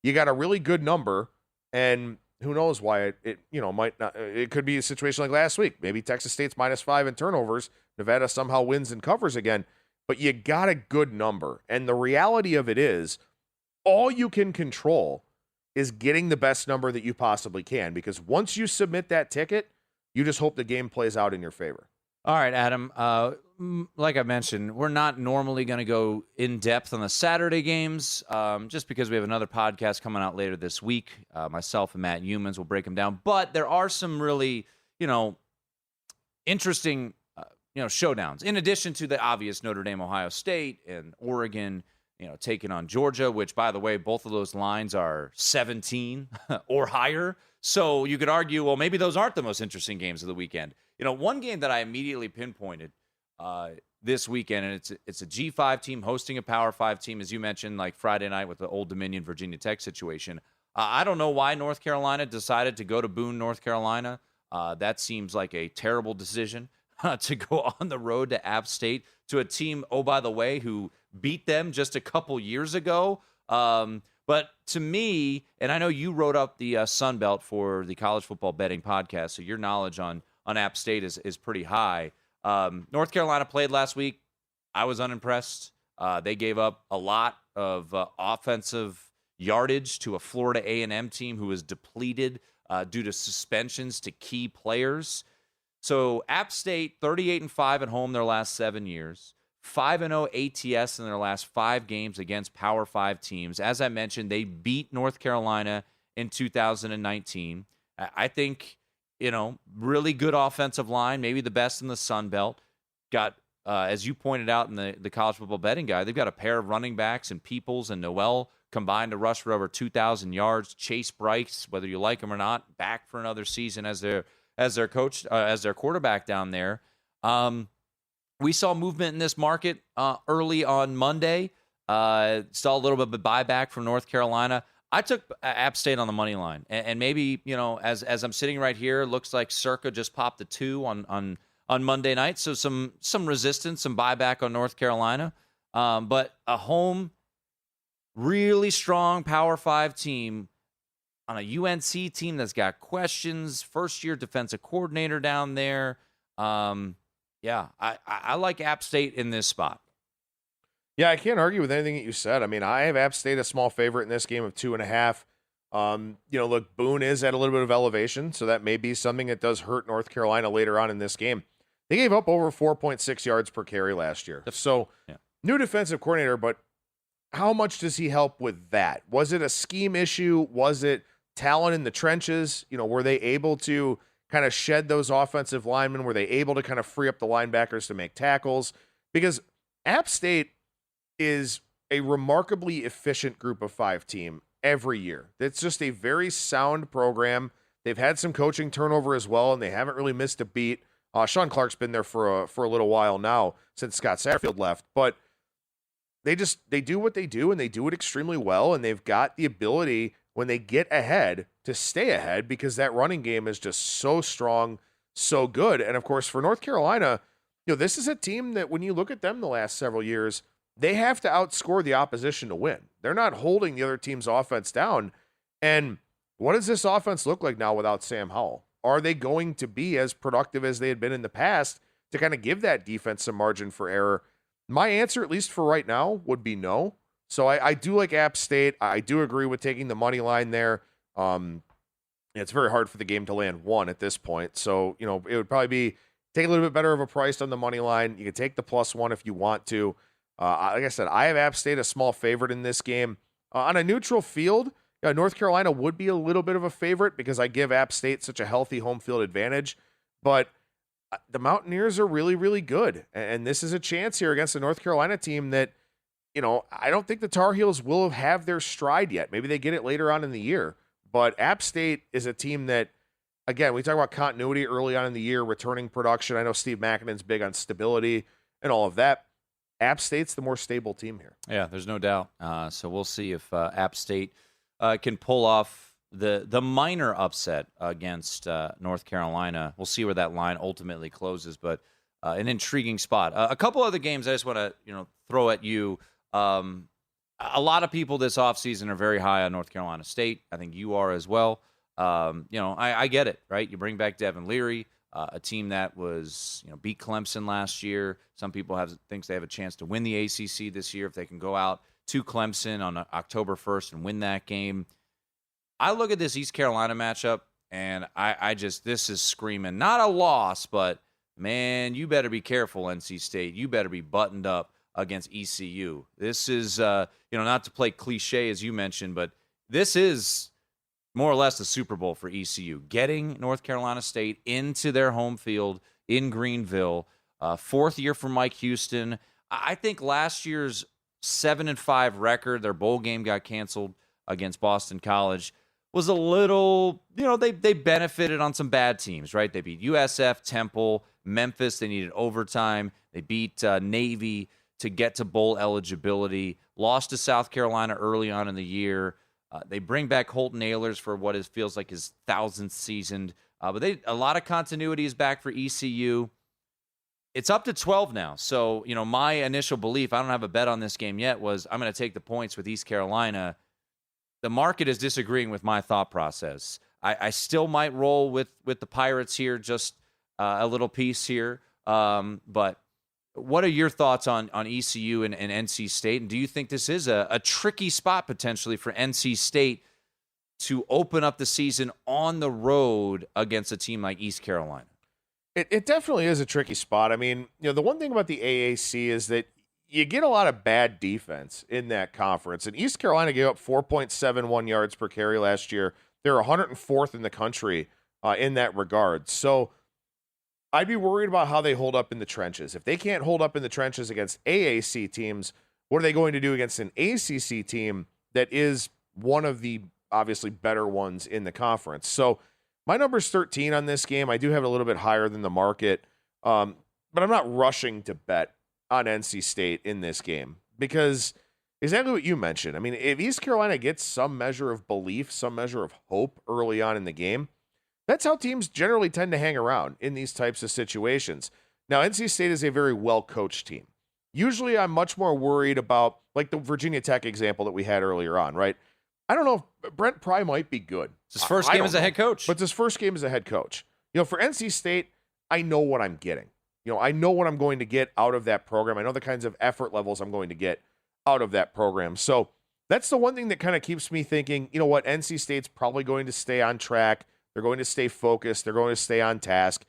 you got a really good number, and who knows why it might not. It could be a situation like last week. Maybe Texas State's minus 5 in turnovers. Nevada somehow wins and covers again, but you got a good number. And the reality of it is, all you can control is getting the best number that you possibly can, because once you submit that ticket, you just hope the game plays out in your favor. All right, Adam. Like I mentioned, we're not normally going to go in depth on the Saturday games, just because we have another podcast coming out later this week. Myself and Matt Humans will break them down. But there are some really, interesting, showdowns. In addition to the obvious Notre Dame, Ohio State, and Oregon, taking on Georgia, which, by the way, both of those lines are 17 or higher. So you could argue, well, maybe those aren't the most interesting games of the weekend. One game that I immediately pinpointed this weekend, and it's a G5 team hosting a Power 5 team, as you mentioned, like Friday night with the Old Dominion Virginia Tech situation. I don't know why North Carolina decided to go to Boone, North Carolina. That seems like a terrible decision to go on the road to App State, to a team, oh, by the way, who beat them just a couple years ago. But to me, and I know you wrote up the Sun Belt for the college football betting podcast, so your knowledge on App State is pretty high. North Carolina played last week. I was unimpressed. They gave up a lot of offensive yardage to a Florida A&M team who was depleted due to suspensions to key players. So App State, 38-5 at home their last 7 years. 5-0 ATS in their last 5 games against Power 5 teams. As I mentioned, they beat North Carolina in 2019. I think, really good offensive line, maybe the best in the Sun Belt. Got, as you pointed out in the college football betting guide, they've got a pair of running backs and Peoples and Noel combined to rush for over 2,000 yards. Chase Bryce, whether you like him or not, back for another season as their coach, as their quarterback down there. We saw movement in this market early on Monday. Saw a little bit of a buyback from North Carolina. I took App State on the money line, and maybe as I'm sitting right here, looks like Circa just popped a 2 on Monday night. So some resistance, some buyback on North Carolina, but a home, really strong Power 5 team on a UNC team that's got questions. First year defensive coordinator down there. Yeah, I like App State in this spot. Yeah, I can't argue with anything that you said. I mean, I have App State a small favorite in this game of 2.5. Look, Boone is at a little bit of elevation, so that may be something that does hurt North Carolina later on in this game. They gave up over 4.6 yards per carry last year. So, New defensive coordinator, but how much does he help with that? Was it a scheme issue? Was it talent in the trenches? Were they able to kind of shed those offensive linemen? Were they able to kind of free up the linebackers to make tackles? Because App State is a remarkably efficient group of 5 team every year. It's just a very sound program. They've had some coaching turnover as well, and they haven't really missed a beat. Sean Clark's been there for a little while now since Scott Satterfield left, but they do what they do, and they do it extremely well, and they've got the ability when they get ahead to stay ahead because that running game is just so strong, so good. And of course, for North Carolina, this is a team that when you look at them the last several years, they have to outscore the opposition to win. They're not holding the other team's offense down. And what does this offense look like now without Sam Howell? Are they going to be as productive as they had been in the past to kind of give that defense some margin for error? My answer, at least for right now, would be no. So I do like App State. I do agree with taking the money line there. It's very hard for the game to land 1 at this point. So, it would probably be take a little bit better of a price on the money line. You can take the +1 if you want to. Like I said, I have App State a small favorite in this game. On a neutral field, North Carolina would be a little bit of a favorite because I give App State such a healthy home field advantage. But the Mountaineers are really, really good. And this is a chance here against a North Carolina team that, I don't think the Tar Heels will have their stride yet. Maybe they get it later on in the year. But App State is a team that, again, we talk about continuity early on in the year, returning production. I know Steve Makinen's big on stability and all of that. App State's the more stable team here. Yeah, there's no doubt. So we'll see if App State can pull off the minor upset against North Carolina. We'll see where that line ultimately closes, but an intriguing spot. A couple other games I just want to throw at you. A lot of people this offseason are very high on North Carolina State. I think you are as well. I get it, right? You bring back Devin Leary, a team that was beat Clemson last year. Some people thinks they have a chance to win the ACC this year if they can go out to Clemson on October 1st and win that game. I look at this East Carolina matchup, and this is screaming, not a loss, but, man, you better be careful, NC State. You better be buttoned up against ECU. This is, not to play cliche as you mentioned, but this is more or less the Super Bowl for ECU. Getting North Carolina State into their home field in Greenville, 4th year for Mike Houston. I think last year's 7-5 record, their bowl game got canceled against Boston College, was a little, they benefited on some bad teams, right? They beat USF, Temple, Memphis. They needed overtime. They beat Navy to get to bowl eligibility. Lost to South Carolina early on in the year. They bring back Holton Ahlers for what feels like his 1,000th season. But a lot of continuity is back for ECU. It's up to 12 now. So, my initial belief, I don't have a bet on this game yet, was I'm going to take the points with East Carolina. The market is disagreeing with my thought process. I still might roll with the Pirates here, just a little piece here. But what are your thoughts on ECU and NC State? And do you think this is a tricky spot potentially for NC State to open up the season on the road against a team like East Carolina? It definitely is a tricky spot. I mean, the one thing about the AAC is that you get a lot of bad defense in that conference. And East Carolina gave up 4.71 yards per carry last year. They're 104th in the country in that regard. So I'd be worried about how they hold up in the trenches. If they can't hold up in the trenches against AAC teams, what are they going to do against an ACC team that is one of the obviously better ones in the conference? So my number's 13 on this game. I do have it a little bit higher than the market, but I'm not rushing to bet on NC State in this game because exactly what you mentioned. I mean, if East Carolina gets some measure of belief, some measure of hope early on in the game, that's how teams generally tend to hang around in these types of situations. Now, NC State is a very well-coached team. Usually, I'm much more worried about, like the Virginia Tech example that we had earlier on, right? I don't know if Brent Pry might be good. It's his first game as a head coach. But it's his first game as a head coach. For NC State, I know what I'm getting. I know what I'm going to get out of that program. I know the kinds of effort levels I'm going to get out of that program. So that's the one thing that kind of keeps me thinking, NC State's probably going to stay on track. They're going to stay focused. They're going to stay on task.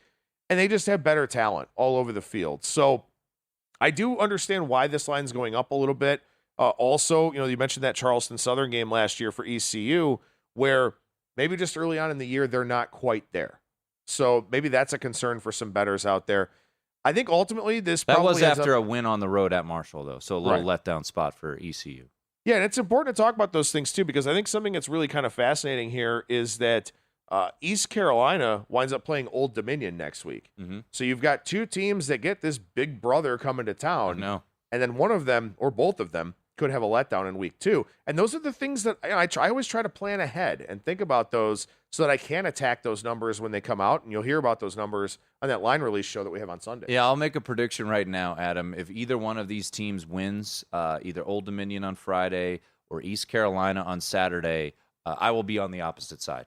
And they just have better talent all over the field. So I do understand why this line's going up a little bit. Also, you mentioned that Charleston Southern game last year for ECU, where maybe just early on in the year, they're not quite there. So maybe that's a concern for some bettors out there. I think ultimately that was after a win on the road at Marshall, though. So a little letdown spot for ECU. Yeah, and it's important to talk about those things, too, because I think something that's really kind of fascinating here is that East Carolina winds up playing Old Dominion next week. Mm-hmm. So you've got two teams that get this big brother coming to town. No. And then one of them, or both of them, could have a letdown in week 2. And those are the things that I always try to plan ahead and think about those so that I can attack those numbers when they come out. And you'll hear about those numbers on that line release show that we have on Sunday. Yeah, I'll make a prediction right now, Adam. If either one of these teams wins, either Old Dominion on Friday or East Carolina on Saturday, I will be on the opposite side.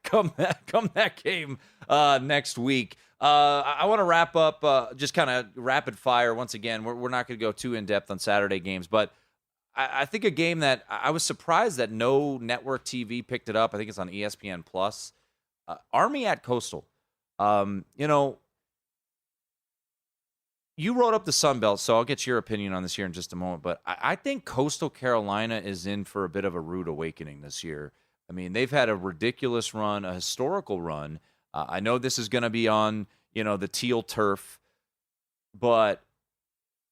Come that game next week. I want to wrap up just kind of rapid fire. Once again, we're not going to go too in-depth on Saturday games, but I think a game that I was surprised that no network TV picked it up. I think it's on ESPN Plus. Army at Coastal. You wrote up the Sun Belt, so I'll get your opinion on this here in just a moment. But I think Coastal Carolina is in for a bit of a rude awakening this year. I mean, they've had a ridiculous run, a historical run. I know this is going to be on, the teal turf, but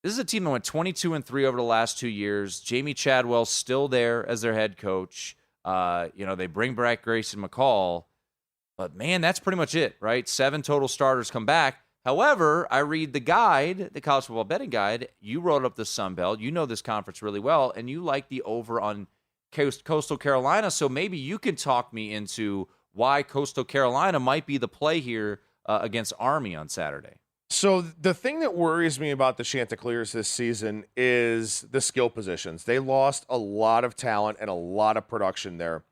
this is a team that went 22-3 over the last 2 years. Jamie Chadwell's still there as their head coach. They bring back Grayson McCall, but man, that's pretty much it, right? 7 total starters come back. However, I read the guide, the college football betting guide. You wrote up the Sun Belt. You know this conference really well, and you like the over on Coastal Carolina. So maybe you can talk me into why Coastal Carolina might be the play here against Army on Saturday. So the thing that worries me about the Chanticleers this season is the skill positions. They lost a lot of talent and a lot of production there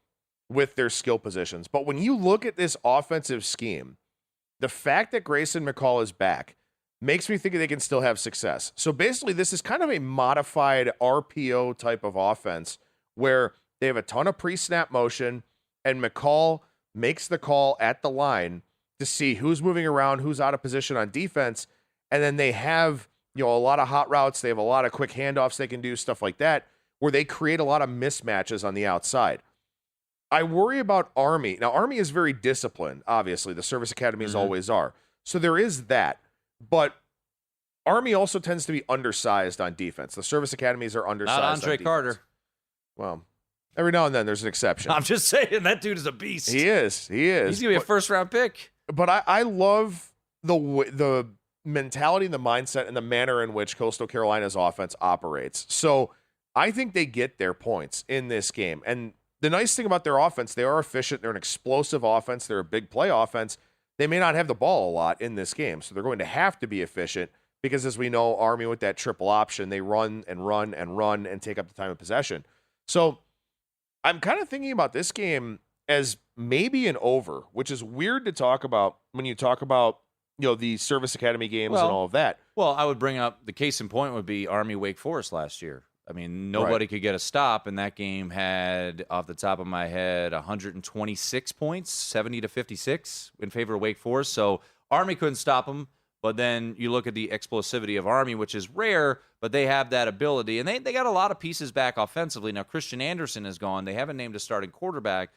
with their skill positions. But when you look at this offensive scheme, the fact that Grayson McCall is back makes me think they can still have success. So basically, this is kind of a modified RPO type of offense where they have a ton of pre-snap motion, and McCall makes the call at the line to see who's moving around, who's out of position on defense, and then they have a lot of hot routes. They have a lot of quick handoffs they can do, stuff like that, where they create a lot of mismatches on the outside. I worry about Army. Now, Army is very disciplined, obviously. The service academies always are. So there is that. But Army also tends to be undersized on defense. The service academies are undersized. Not Andre on defense. Carter. Well, every now and then there's an exception. I'm just saying, that dude is a beast. He is. He's going to be a first-round pick. But I love the mentality and the mindset and the manner in which Coastal Carolina's offense operates. So I think they get their points in this game. And the nice thing about their offense, they are efficient. They're an explosive offense. They're a big play offense. They may not have the ball a lot in this game, so they're going to have to be efficient because, as we know, Army with that triple option, they run and run and run and take up the time of possession. So I'm kind of thinking about this game as maybe an over, which is weird to talk about when you talk about the service academy games and all of that. Well, I would bring up the case in point would be Army Wake Forest last year. I mean, nobody could get a stop, and that game had, off the top of my head, 126 points, 70-56 in favor of Wake Forest. So Army couldn't stop them, but then you look at the explosivity of Army, which is rare, but they have that ability. And they got a lot of pieces back offensively. Now, Christian Anderson is gone. They haven't named a starting quarterback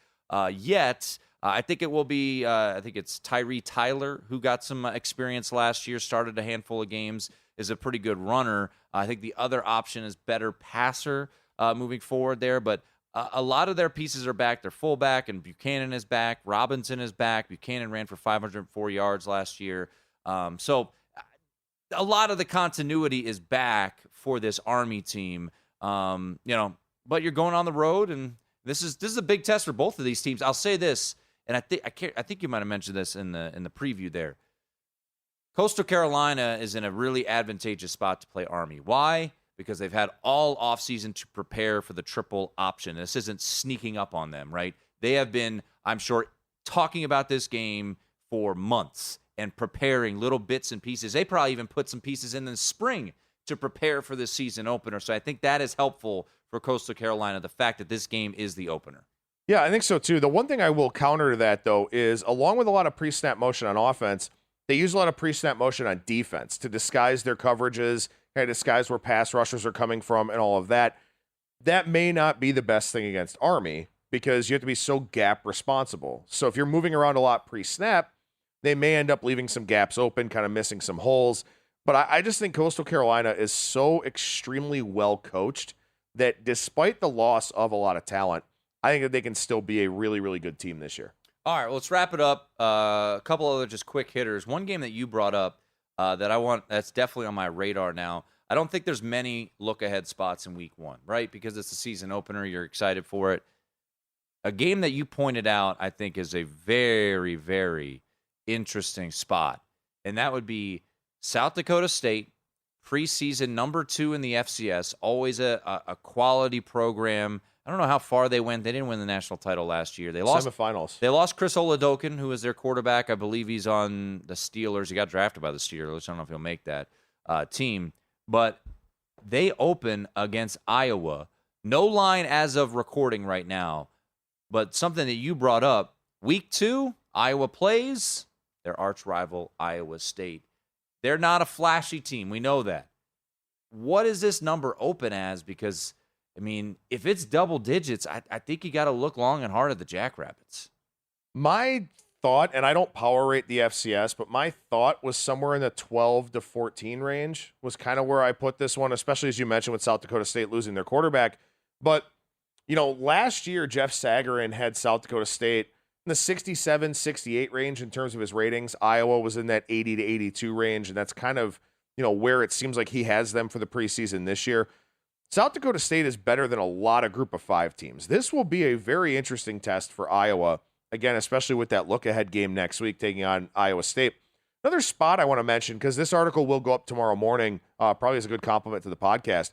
yet. I think it will be, I think it's Tyree Tyler, who got some experience last year, started a handful of games, is a pretty good runner. I think the other option is better passer moving forward there, but a lot of their pieces are back. Their fullback and Buchanan is back. Robinson is back. Buchanan ran for 504 yards last year. So a lot of the continuity is back for this Army team. But you're going on the road, and this is a big test for both of these teams. I'll say this, and I think you might have mentioned this in the preview there. Coastal Carolina is in a really advantageous spot to play Army. Why? Because they've had all offseason to prepare for the triple option. This isn't sneaking up on them, right? They have been, I'm sure, talking about this game for months and preparing little bits and pieces. They probably even put some pieces in the spring to prepare for this season opener. So I think that is helpful for Coastal Carolina, the fact that this game is the opener. Yeah, I think so too. The one thing I will counter to that, though, is along with a lot of pre-snap motion on offense, they use a lot of pre-snap motion on defense to disguise their coverages, kind of disguise where pass rushers are coming from and all of that. That may not be the best thing against Army because you have to be so gap responsible. So if you're moving around a lot pre-snap, they may end up leaving some gaps open, kind of missing some holes. But I just think Coastal Carolina is so extremely well coached that despite the loss of a lot of talent, I think that they can still be a really, really good team this year. All right, well, let's wrap it up. A couple other just quick hitters. One game that you brought up that's definitely on my radar now. I don't think there's many look-ahead spots in week one, right? Because it's a season opener. You're excited for it. a game that you pointed out, I think, is a very, very interesting spot, and that would be South Dakota State, preseason number 2 in the FCS, always a quality program. I don't know how far they went. They didn't win the national title last year. They lost semifinals. They lost Chris Oladokin, who is their quarterback. I believe he's on the Steelers. He got drafted by the Steelers. I don't know if he'll make that team. But they open against Iowa. No line as of recording right now. But something that you brought up, week 2, Iowa plays their arch rival, Iowa State. They're not a flashy team. We know that. What is this number open as? Because, I mean, if it's double digits, I think you got to look long and hard at the Jackrabbits. My thought, and I don't power rate the FCS, but my thought was somewhere in the 12 to 14 range was kind of where I put this one, especially as you mentioned with South Dakota State losing their quarterback. But, last year, Jeff Sagarin had South Dakota State in the 67, 68 range in terms of his ratings. Iowa was in that 80 to 82 range, and that's kind of, where it seems like he has them for the preseason this year. South Dakota State is better than a lot of Group of 5 teams. This will be a very interesting test for Iowa, again, especially with that look-ahead game next week taking on Iowa State. Another spot I want to mention, because this article will go up tomorrow morning, probably as a good compliment to the podcast.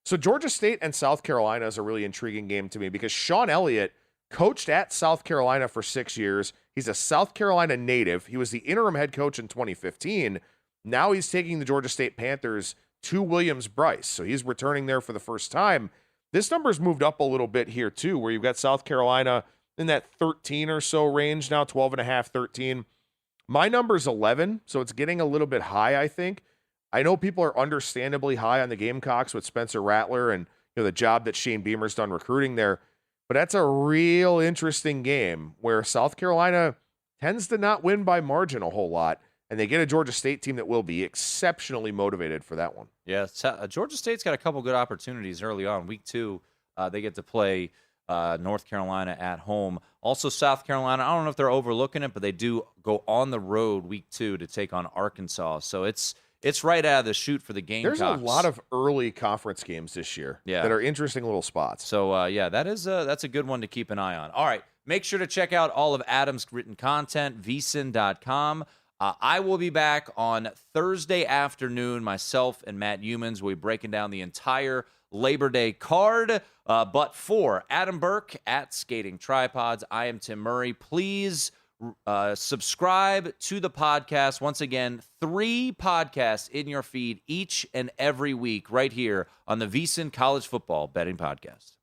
So Georgia State and South Carolina is a really intriguing game to me because Sean Elliott coached at South Carolina for 6 years. He's a South Carolina native. He was the interim head coach in 2015. Now he's taking the Georgia State Panthers to Williams-Brice. So he's returning there for the first time. This number's moved up a little bit here too, where you've got South Carolina in that 13 or so range now, 12.5, 13. My number's 11, so it's getting a little bit high, I think. I know people are understandably high on the Gamecocks with Spencer Rattler and the job that Shane Beamer's done recruiting there. But that's a real interesting game where South Carolina tends to not win by margin a whole lot, and they get a Georgia State team that will be exceptionally motivated for that one. Yeah, Georgia State's got a couple good opportunities early on. Week 2, they get to play North Carolina at home. Also, South Carolina, I don't know if they're overlooking it, but they do go on the road week 2 to take on Arkansas. So it's right out of the chute for the Gamecocks. There's a lot of early conference games this year that are interesting little spots. So, that's a good one to keep an eye on. All right, make sure to check out all of Adam's written content, vsin.com. I will be back on Thursday afternoon. Myself and Matt Humans will be breaking down the entire Labor Day card. But for Adam Burke at Skating Tripods, I am Tim Murray. Please subscribe to the podcast. Once again, 3 podcasts in your feed each and every week right here on the VSiN College Football Betting Podcast.